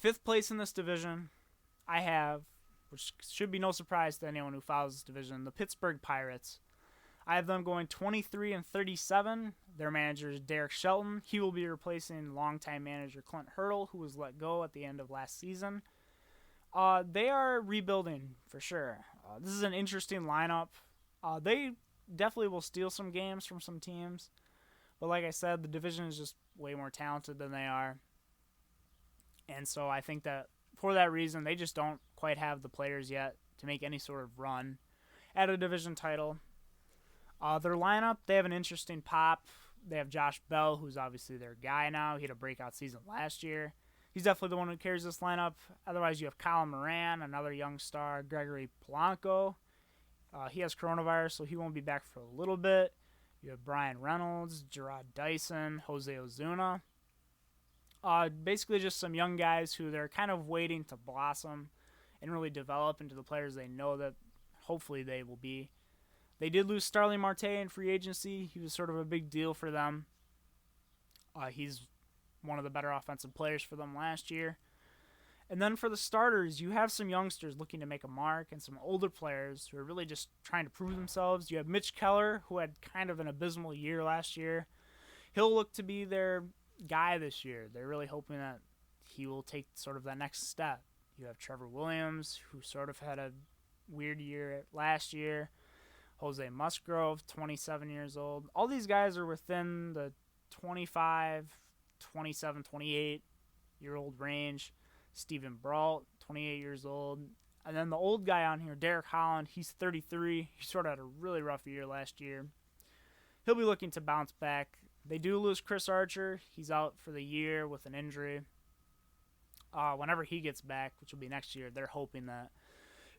Fifth place in this division, I have, which should be no surprise to anyone who follows this division, the Pittsburgh Pirates. I have them going 23-37. Their manager is Derek Shelton. He will be replacing longtime manager Clint Hurdle, who was let go at the end of last season. They are rebuilding for sure. This is an interesting lineup. They definitely will steal some games from some teams, but like I said, the division is just way more talented than they are. And so I think that for that reason, they just don't quite have the players yet to make any sort of run at a division title. Their lineup, they have an interesting pop. They have Josh Bell, who's obviously their guy now. He had a breakout season last year. He's definitely the one who carries this lineup. Otherwise, you have Kyle Moran, another young star, Gregory Polanco. He has coronavirus, so he won't be back for a little bit. You have Brian Reynolds, Gerard Dyson, Jose Ozuna. Basically just some young guys who they're kind of waiting to blossom and really develop into the players they know that hopefully they will be. They did lose Starling Marte in free agency. He was sort of a big deal for them. He's one of the better offensive players for them last year. And then for the starters, you have some youngsters looking to make a mark and some older players who are really just trying to prove themselves. You have Mitch Keller, who had kind of an abysmal year last year. He'll look to be their guy this year. They're really hoping that he will take sort of that next step. You have Trevor Williams, who sort of had a weird year last year. Jose Musgrove, 27 years old. All these guys are within the 25, 27, 28-year-old range. Steven Brault, 28 years old. And then the old guy on here, Derek Holland, he's 33. He sort of had a really rough year last year. He'll be looking to bounce back. They do lose Chris Archer. He's out for the year with an injury. Whenever he gets back, which will be next year, they're hoping that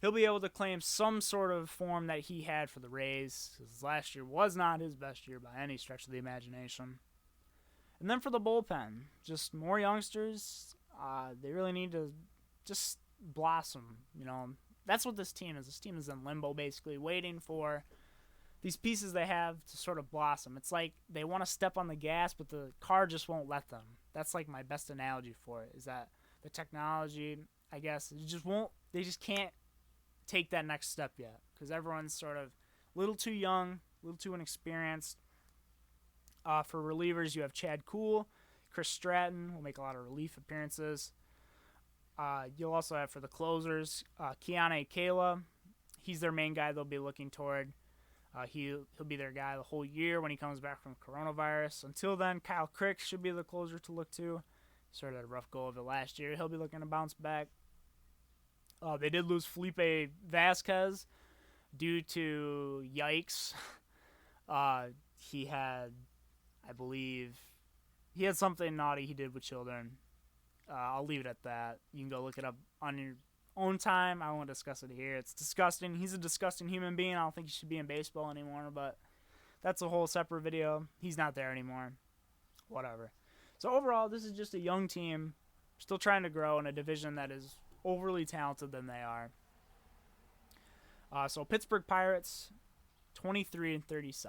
he'll be able to claim some sort of form that he had for the Rays, because last year was not his best year by any stretch of the imagination. And then for the bullpen, just more youngsters. They really need to just blossom. That's what this team is. This team is in limbo, basically, waiting for these pieces they have to sort of blossom. It's like they want to step on the gas, but the car just won't let them. That's like my best analogy for it, is that the technology, I guess, it just won't. They just can't take that next step yet, because everyone's sort of a little too young, a little too inexperienced. For relievers, you have Chad Kuhl, Chris Stratton will make a lot of relief appearances. You'll also have for the closers, Keone Kela. He's their main guy they'll be looking toward. He'll be their guy the whole year when he comes back from coronavirus. Until then, Kyle Crick should be the closer to look to. Sort of had a rough go of it last year. He'll be looking to bounce back. They did lose Felipe Vasquez due to yikes. He had, I believe, he had something naughty he did with children. I'll leave it at that. You can go look it up on your own time. I won't discuss it here. It's disgusting. He's a disgusting human being. I don't think he should be in baseball anymore, but that's a whole separate video. He's not there anymore. Whatever. So overall, this is just a young team still trying to grow in a division that is overly talented than they are. So Pittsburgh Pirates, 23-37.